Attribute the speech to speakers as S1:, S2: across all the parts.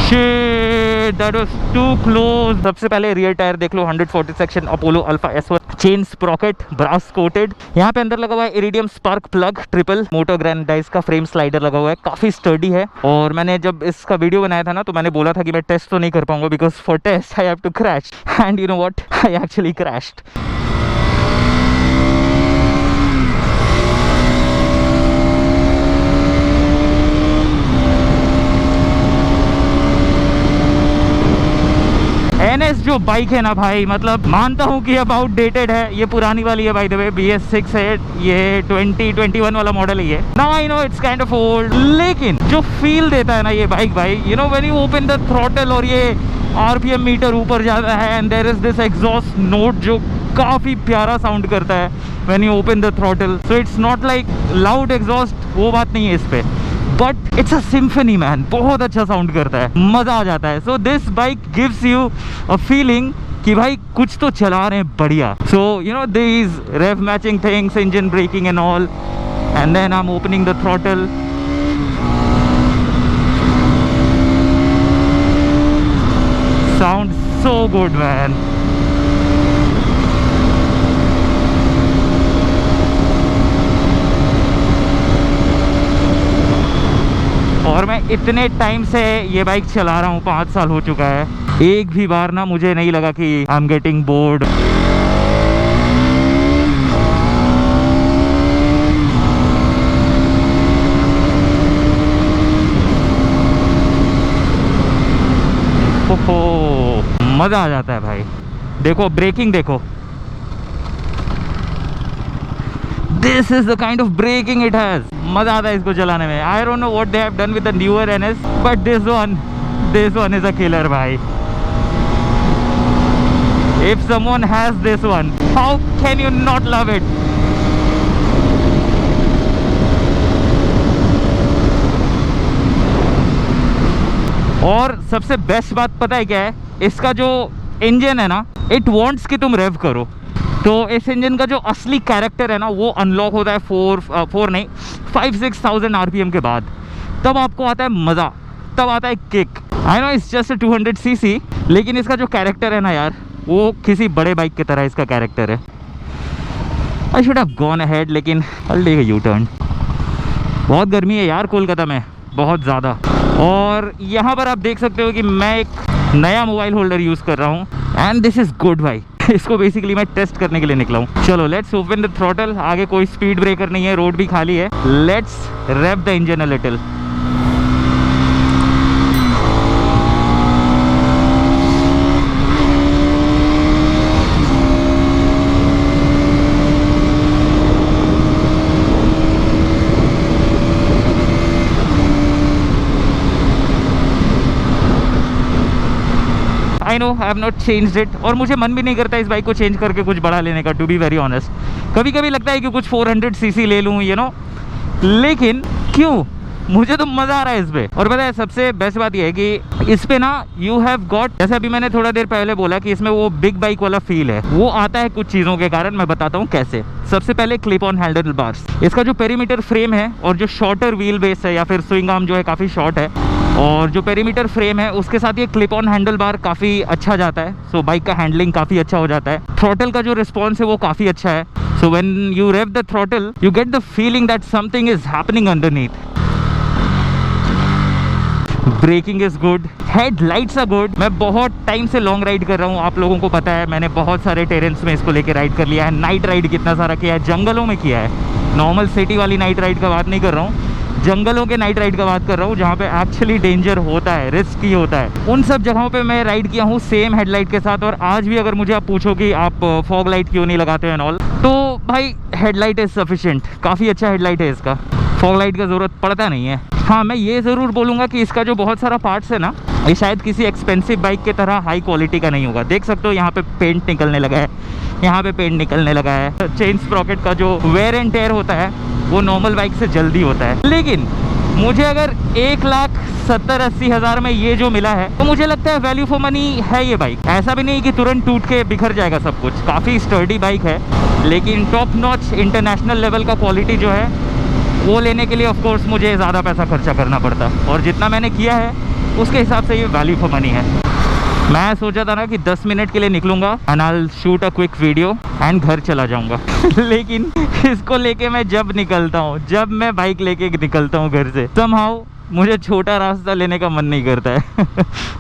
S1: Shit, that was too close. सबसे पहले rear tyre देख लो, 140 section Apollo Alpha S1 chain sprocket brass coated. यहाँ पे अंदर लगा हुआ है iridium spark plug triple motor granite का फ्रेम स्लाइडर लगा हुआ है, काफी स्टर्डी है। और मैंने जब इसका वीडियो बनाया था ना, तो मैंने बोला था कि मैं टेस्ट तो नहीं कर पाऊंगा, because for test I have to crash, and you know what, I actually crashed. NS जो बाइक है ना भाई, मतलब मानता हूँ कि अब आउटडेटेड है, ये पुरानी वाली है बाय द वे, BS6 है, ये 2021 वाला मॉडल ही है। Now I know it's kind of old, लेकिन जो फील देता है ना ये बाइक भाई, you know when you open the throttle और ये RPM मीटर ऊपर जाता है, and there is this exhaust note जो काफी प्यारा साउंड करता है when you open the throttle. So it's not like loud exhaust, वो बात नहीं है इस पे, but it's a symphony man, बहुत अच्छा साउंड करता है, मजा आ जाता है। So this bike gives you a feeling कि भाई कुछ तो चला रहे हैं बढ़िया। So you know these rev matching things, engine braking and all, and then I am opening the throttle. Sound so good man. और मैं इतने टाइम से ये बाइक चला रहा हूँ, 5 साल हो चुका है, एक भी बार ना मुझे नहीं लगा कि आई एम गेटिंग बोर्ड। ओहो, मजा आ जाता है भाई। देखो ब्रेकिंग देखो, this is the kind of breaking it has. मजा आता है इसको चलाने में। I don't know what they have done with the newer NS, but this one is a killer भाई। If someone has this one, how can you not love it? और सबसे best बात पता है क्या है, इसका जो इंजन है ना, इट वांट्स कि तुम रेव करो। तो इस इंजन का जो असली कैरेक्टर है ना, वो अनलॉक होता है 5-6,000 RPM के बाद। तब आपको आता है मज़ा, तब आता है kick. I know it's just 200 cc, लेकिन इसका जो कैरेक्टर है ना यार, वो किसी बड़े बाइक की तरह इसका कैरेक्टर है। I should have gone ahead, लेकिन I take a U turn. बहुत गर्मी है यार कोलकाता में, बहुत ज़्यादा। और यहाँ पर आप देख सकते हो कि मैं एक नया मोबाइल होल्डर यूज़ कर रहा हूँ, एंड दिस इज़ गुड भाई। इसको बेसिकली मैं टेस्ट करने के लिए निकला हूँ। चलो लेट्स ओपन द थ्रॉटल। आगे कोई स्पीड ब्रेकर नहीं है, रोड भी खाली है। Let's rev the engine a little. I know I have not changed it, और मुझे मन भी नहीं करता इस बाइक को चेंज करके कुछ बड़ा लेने का, टू बी वेरी ऑनेस्ट। कभी कभी लगता है कि कुछ 400 cc ले लूँ, यू नो, लेकिन क्यों, मुझे तो मज़ा आ रहा है इस पे। और पता है सबसे बेस्ट बात यह है कि इस पे ना यू हैव गॉट, जैसे अभी मैंने थोड़ा देर पहले बोला कि इसमें वो बिग बाइक वाला फील है, वो आता है कुछ चीज़ों के कारण। मैं बताता हूँ कैसे। सबसे पहले क्लिप ऑन हैंडल बार्स, इसका जो पेरीमीटर फ्रेम है और जो शॉर्टर व्हील बेस है या फिर स्विंग आर्म जो है काफ़ी शॉर्ट है, और जो पेरीमीटर फ्रेम है उसके साथ ये क्लिप ऑन हैंडल बार काफ़ी अच्छा जाता है। सो बाइक का हैंडलिंग काफ़ी अच्छा हो जाता है। थ्रॉटल का जो रिस्पॉन्स है वो काफ़ी अच्छा है। So when you rev the throttle you get the feeling that something is happening underneath. Braking is good, headlights are good. मैं बहुत टाइम से लॉन्ग राइड कर रहा हूँ, आप लोगों को पता है, मैंने बहुत सारे टेरेंस में इसको लेके राइड कर लिया है। नाइट राइड कितना सारा किया है, जंगलों में किया है। नॉर्मल सिटी वाली नाइट राइड का बात नहीं कर रहा हूँ, जंगलों के नाइट राइड का बात कर रहा हूँ, जहाँ पे एक्चुअली डेंजर होता है, रिस्की होता है। उन सब जगहों पे मैं राइड किया हूँ सेम हेडलाइट के साथ। और आज भी अगर मुझे आप पूछो कि आप फॉग लाइट क्यों नहीं लगाते हो एंड ऑल, तो भाई हेडलाइट इज सफिशिएंट, काफ़ी अच्छा हेडलाइट है इसका, फॉग लाइट का ज़रूरत पड़ता नहीं है। हाँ, मैं ये ज़रूर बोलूँगा कि इसका जो बहुत सारा पार्ट्स है ना, ये शायद किसी एक्सपेंसिव बाइक की तरह हाई क्वालिटी का नहीं होगा। देख सकते हो यहाँ पे पेंट निकलने लगा है, यहाँ पे पेंट निकलने लगा है। चेन स्प्रॉकेट का जो वेयर एंड टेयर होता है वो नॉर्मल बाइक से जल्दी होता है। लेकिन मुझे अगर 1,70,80 हज़ार में ये जो मिला है, तो मुझे लगता है वैल्यू फॉर मनी है ये बाइक। ऐसा भी नहीं कि तुरंत टूट के बिखर जाएगा सब कुछ, काफ़ी स्टर्डी बाइक है। लेकिन टॉप नॉच इंटरनेशनल लेवल का क्वालिटी जो है वो लेने के लिए ऑफ कोर्स मुझे ज़्यादा पैसा खर्चा करना पड़ता, और जितना मैंने किया है उसके हिसाब से ये वैल्यू फॉर मनी है। मैं सोचा था ना कि 10 मिनट के लिए निकलूंगा and I will shoot a quick video and घर चला जाऊंगा लेकिन इसको लेके मैं जब निकलता हूँ, जब मैं बाइक लेके निकलता हूँ घर से, somehow मुझे छोटा रास्ता लेने का मन नहीं करता है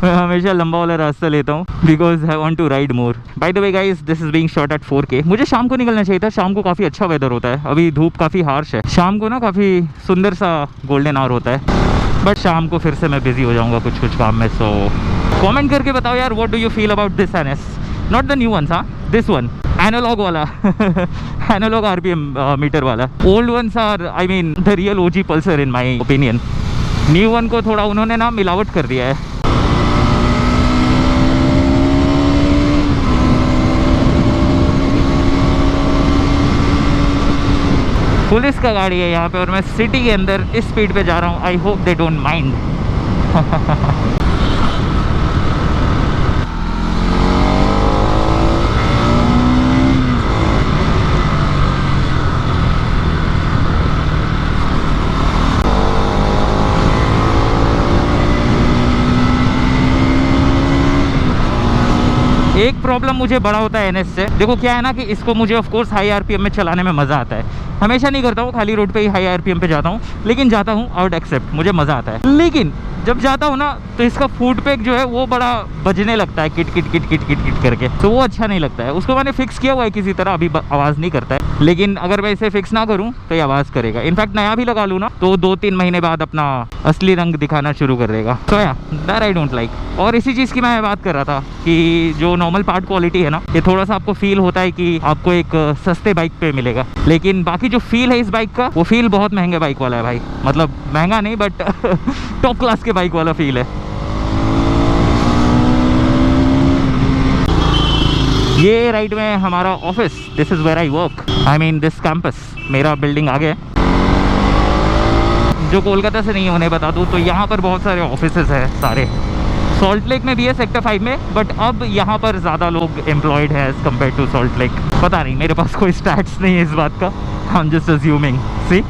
S1: मैं हमेशा लंबा वाला रास्ता लेता हूँ because I want to ride more. By the way guys, this is being shot at 4K। मुझे शाम को निकलना चाहिए था, शाम को काफ़ी अच्छा वेदर होता है। अभी धूप काफ़ी हार्श है, शाम को ना काफ़ी सुंदर सा गोल्डन आवर होता है, बट शाम को फिर से मैं बिजी हो जाऊँगा कुछ काम में। सो कमेंट करके बताओ यार, what do you feel about this NS, not the new ones, हाँ, दिस वन एनालॉग वाला एनालॉग RPM मीटर वाला। Old ones are, I mean the real OG Pulsar in my opinion. New one को थोड़ा उन्होंने ना मिलावट कर दिया है। पुलिस का गाड़ी है यहाँ पे और मैं सिटी के अंदर इस स्पीड पे जा रहा हूँ। I hope they don't mind एक प्रॉब्लम मुझे बड़ा होता है NS से। देखो क्या है ना कि इसको मुझे ऑफ कोर्स हाई RPM में चलाने में मज़ा आता है। हमेशा नहीं करता हूँ, खाली रोड पे ही हाई RPM पे जाता हूँ, लेकिन जाता हूँ, आउट एक्सेप्ट, मुझे मज़ा आता है। लेकिन जब जाता हूँ ना तो इसका फुट पैक जो है वो बड़ा बजने लगता है, kit kit kit kit kit kit करके, तो वो अच्छा नहीं लगता है। उसको मैंने फिक्स किया हुआ है किसी तरह, अभी आवाज़ नहीं करता है, लेकिन अगर मैं इसे फिक्स ना करूँ तो ये आवाज़ करेगा। इनफैक्ट नया भी लगा लूँ ना तो 2-3 महीने बाद अपना असली रंग दिखाना शुरू कर देगा। तो या दैट आई डोंट लाइक। और इसी चीज़ की मैं बात कर रहा था कि जो नॉर्मल पार्ट क्वालिटी है ना, ये थोड़ा सा आपको फील होता है कि आपको एक सस्ते बाइक पे मिलेगा, लेकिन बाकी जो फील है इस बाइक का, वो फील बहुत महंगे बाइक वाला है भाई। मतलब महंगा नहीं, बट टॉप क्लास के बाइक वाला फील है। ये राइट में हमारा office, this is where I work, I mean this campus, मेरा बिल्डिंग आगे है। जो कोलकाता से नहीं है उन्हें बता दूँ तो यहाँ पर बहुत सारे ऑफिसेज हैं सारे। सॉल्ट लेक में भी है सेक्टर 5 में, बट अब यहाँ पर ज़्यादा लोग एम्प्लॉयड है as compare to Salt Lake. पता नहीं, मेरे पास कोई स्टैट्स नहीं है इस बात का, आई एम जस्ट अज्यूमिंग। सी,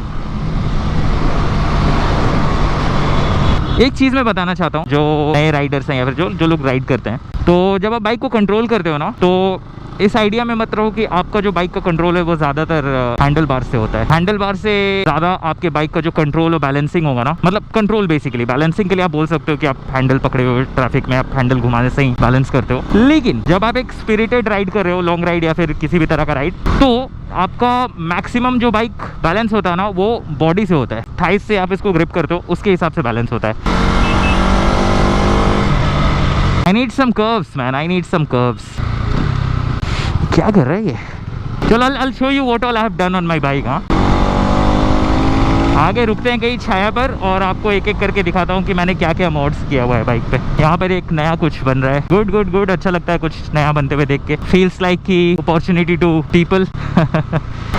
S1: एक चीज़ मैं बताना चाहता हूँ जो नए राइडर्स हैं या फिर जो लोग राइड करते हैं, तो जब आप बाइक को कंट्रोल करते हो ना, तो इस आइडिया में मत रहो कि आपका जो बाइक का कंट्रोल है वो ज़्यादातर हैंडल बार से होता है। हैंडल बार से ज़्यादा आपके बाइक का जो कंट्रोल और बैलेंसिंग होगा ना, मतलब कंट्रोल बेसिकली, बैलेंसिंग के लिए आप बोल सकते हो कि आप हैंडल पकड़े हुए ट्रैफिक में आप हैंडल घुमाने से ही बैलेंस करते हो। लेकिन जब आप एक स्पिरिटेड राइड कर रहे हो, लॉन्ग राइड या फिर किसी भी तरह का राइड, तो आपका मैक्सिमम जो बाइक बैलेंस होता है ना वो बॉडी से होता है। थाइस से आप इसको ग्रिप करते हो, उसके हिसाब से बैलेंस होता है। I need some curves man, I need some curves। क्या कर रहा है ये? चलो I'll show you what all I have done on my bike। हाँ, आगे रुकते हैं कहीं छाया पर और आपको एक एक करके दिखाता हूँ कि मैंने क्या क्या मॉड्स किया हुआ है बाइक पे। यहाँ पर एक नया कुछ बन रहा है, गुड गुड गुड, अच्छा लगता है कुछ नया बनते हुए देख के। फील्स लाइक की अपॉर्चुनिटी टू पीपल।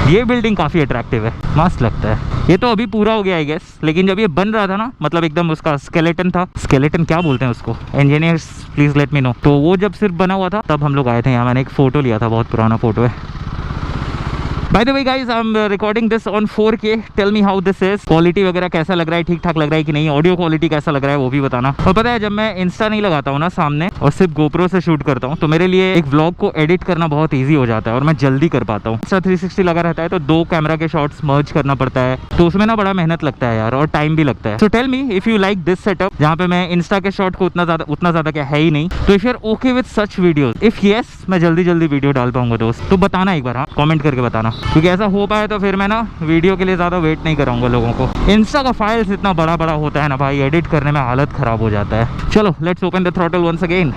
S1: ये बिल्डिंग काफ़ी अट्रैक्टिव है, मस्त लगता है। ये तो अभी पूरा हो गया आई गेस, लेकिन जब ये बन रहा था ना, मतलब एकदम उसका स्केलेटन था, स्केलेटन क्या बोलते हैं उसको, engineers please let me no, तो वो जब सिर्फ बना हुआ था तब हम लोग आए थे यहाँ। मैंने एक फ़ोटो लिया था, बहुत पुराना फ़ोटो है। By the way guys, I'm recording this on 4K. Tell me how this is. Quality वगैरह कैसा लग रहा है, ठीक ठाक लग रहा है कि नहीं, ऑडियो क्वालिटी कैसा लग रहा है वो भी बताना। और पता है जब मैं इंस्टा नहीं लगाता हूँ ना सामने और सिर्फ GoPro से शूट करता हूँ, तो मेरे लिए एक व्लॉग को एडिट करना बहुत ईजी हो जाता है और मैं जल्दी कर पाता हूँ। इंस्टा 360 लगा रहता है तो 2 कैमरा के शॉट्स मर्ज करना पड़ता है, तो उसमें ना बड़ा मेहनत लगता है यार और टाइम भी लगता है। So tell me if you like this setup, जहाँ पे मैं इंस्टा के शॉट को उतना ज़्यादा क्या है ही नहीं, तो if you are okay with such videos, if yes मैं जल्दी वीडियो डाल पाऊंगा दोस्त, तो बताना एक बार, हाँ कमेंट करके बताना, क्योंकि ऐसा हो पाए तो फिर मैं ना वीडियो के लिए ज़्यादा वेट नहीं कराऊंगा लोगों को। इंस्टा का फाइल्स इतना बड़ा होता है ना भाई, एडिट करने में हालत ख़राब हो जाता है। चलो let's open the throttle once again.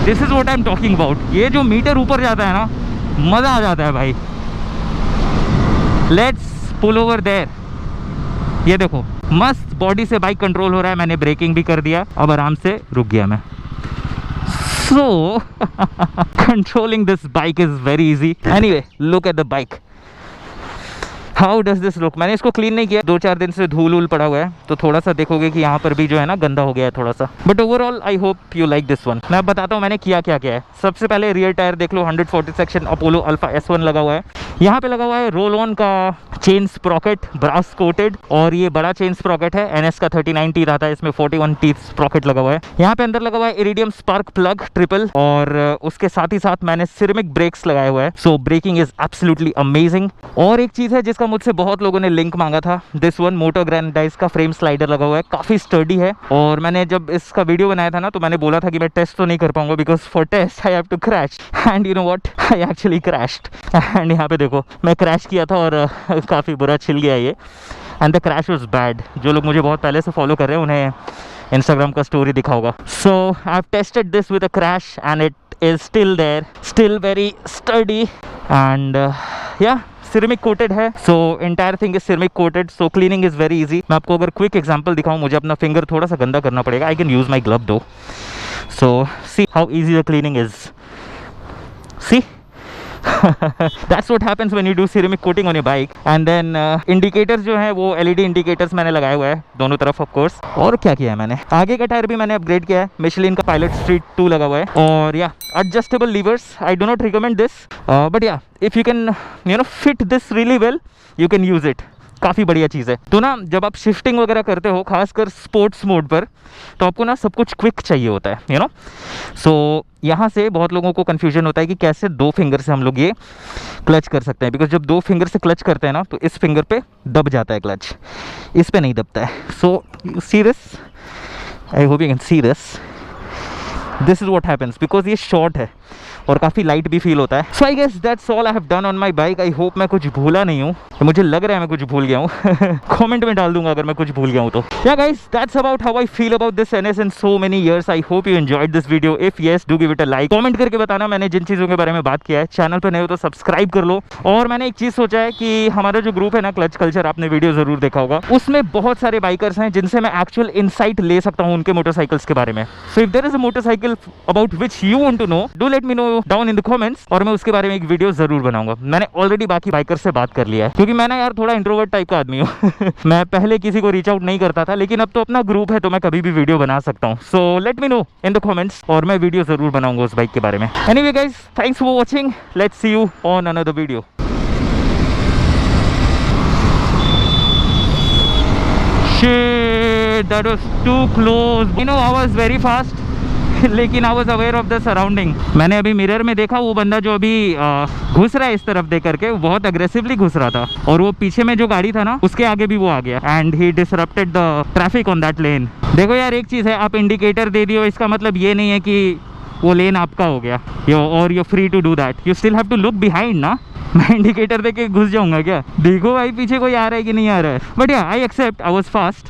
S1: This is what I am talking about. ये जो मीटर ऊपर जाता है ना, मज़ा आ जाता है भाई। Let's pull over there. ये देखो मस्त बॉडी से बाइक कंट्रोल हो रहा है, मैंने ब्रेकिंग भी कर दिया, अब आराम से रुक गया मैं। So controlling this bike is very easy. Anyway look at the bike, how does this look? मैंने इसको क्लीन नहीं किया, 2-4 दिन से धूल उल पड़ा हुआ है, तो थोड़ा सा देखोगे कि यहाँ पर भी जो है ना गंदा हो गया है थोड़ा सा, but overall I hope you like this one. मैं बताता हूँ मैंने किया क्या क्या है। सबसे पहले रियर टायर देख लो, 140 सेक्शन अपोलो अल्फा S1 लगा हुआ है। यहाँ पे लगा हुआ है रोल ऑन का चेन स्प्रॉकेट, ब्रास कोटेड, और ये बड़ा चेन स्प्रॉकेट है। NS का 39 टीथ आता है, इसमें 41 टीथ स्प्रॉकेट लगा हुआ है। यहाँ पे अंदर लगा हुआ है इरिडियम स्पार्क प्लग ट्रिपल, और उसके साथ ही साथ मैंने सिरेमिक ब्रेक्स लगाए हुए हैं, सो ब्रेकिंग इज एब्सोल्युटली अमेजिंग। और एक चीज है जिसका मुझसे बहुत लोगों ने लिंक मांगा था, दिस वन मोटो ग्रेनाइट का फ्रेम स्लाइडर लगा हुआ है, काफी स्टर्डी है। और मैंने जब इसका वीडियो बनाया था ना, तो मैंने बोला था कि मैं टेस्ट तो नहीं कर पाऊंगा, because for test I have to crash, and you know what, I actually crashed. And यहाँ पे देखो मैं क्रैश किया था और काफी बुरा छिल गया ये, and the crash was bad. जो लोग मुझे बहुत पहले से फॉलो कर रहे हैं उन्हें इंस्टाग्राम का स्टोरी दिखा होगा। So I have tested this with a crash and it is still there, still very sturdy, and yeah, ceramic coated है, so entire thing is ceramic coated, so cleaning is very easy। मैं आपको अगर quick example दिखाऊं, मुझे अपना finger थोड़ा सा गंदा करना पड़ेगा, I can use my glove though, so see how easy the cleaning is, see that's what happens when you do ceramic coating on your bike। and then indicators जो है वो LED indicators मैंने लगाए हुए हैं दोनों तरफ ऑफ कोर्स। और क्या किया है मैंने, आगे का टायर भी मैंने अपग्रेड किया है, मिशेलिन का पायलट स्ट्रीट 2 लगा हुआ है, और या adjustable levers. I do not recommend this, but या if you can you know fit this really well, you can use it, काफ़ी बढ़िया चीज़ है। तो ना जब आप शिफ्टिंग वगैरह करते हो, खासकर स्पोर्ट्स मोड पर, तो आपको ना सब कुछ क्विक चाहिए होता है, यू नो। सो यहाँ से बहुत लोगों को कन्फ्यूजन होता है कि कैसे 2 फिंगर से हम लोग ये क्लच कर सकते हैं, बिकॉज जब 2 फिंगर से क्लच करते हैं ना, तो इस फिंगर पे दब जाता है क्लच, इस पे नहीं दबता है। So you see this, I hope you can see this, this is what happens, because ये शॉर्ट है और काफ़ी लाइट भी फील होता है। So I guess that's all I have done on my bike. I hope मैं कुछ भूला नहीं हूँ, तो मुझे लग रहा है मैं कुछ भूल गया हूँ कमेंट में डाल दूंगा अगर मैं कुछ भूल गया हूँ तो। या guys, that's about how I feel about this NS in so many years. I hope you enjoyed this video. If yes, do give it a like, comment करके बताना मैंने जिन चीज़ों के बारे में बात किया है। चैनल पर नए हो तो सब्सक्राइब कर लो। और मैंने एक चीज़ सोचा है कि हमारा जो ग्रुप है ना, क्लच कल्चर, आपने वीडियो जरूर देखा होगा, उसमें बहुत सारे बाइकर्स हैं जिनसे मैं एक्चुअल इंसाइट ले सकता हूँ उनके मोटरसाइकिल्स के बारे में। So if there is a motorcycle about which you want to know, do let me know down in the comments, और मैं उसके बारे में एक वीडियो जरूर बनाऊंगा। मैंने ऑलरेडी बाकी बाइकर से बात कर लिया है, क्योंकि मैं ना यार थोड़ा इंट्रोवर्ट टाइप का आदमी हूँ मैं पहले किसी को रीच आउट नहीं करता था, लेकिन अब तो अपना ग्रुप है तो मैं कभी भी वीडियो बना सकता हूँ। So let me no in the comments, और मैं वीडियो जरूर बनाऊंगा उस बाइक के बारे में। Anyway guys, thanks for watching, let's see you on another video. Shit, that was too close. You know, I was very fast. लेकिन I was aware of the surrounding. मैंने अभी मिरर में देखा, वो बंदा जो अभी घुस रहा है इस तरफ देख करके, वो बहुत अग्रेसिवली घुस रहा था, और वो पीछे में जो गाड़ी था ना, उसके आगे भी वो आ गया, and he disrupted the traffic on that lane. देखो यार, एक चीज़ है, आप इंडिकेटर दे दियो, इसका मतलब ये नहीं है कि वो लेन आपका हो गया, और you free to do that. You still have to look behind ना। मैं इंडिकेटर दे के घुस जाऊंगा क्या? देखो भाई पीछे कोई आ रहा है कि नहीं आ रहा है, but yeah I accept, I was fast.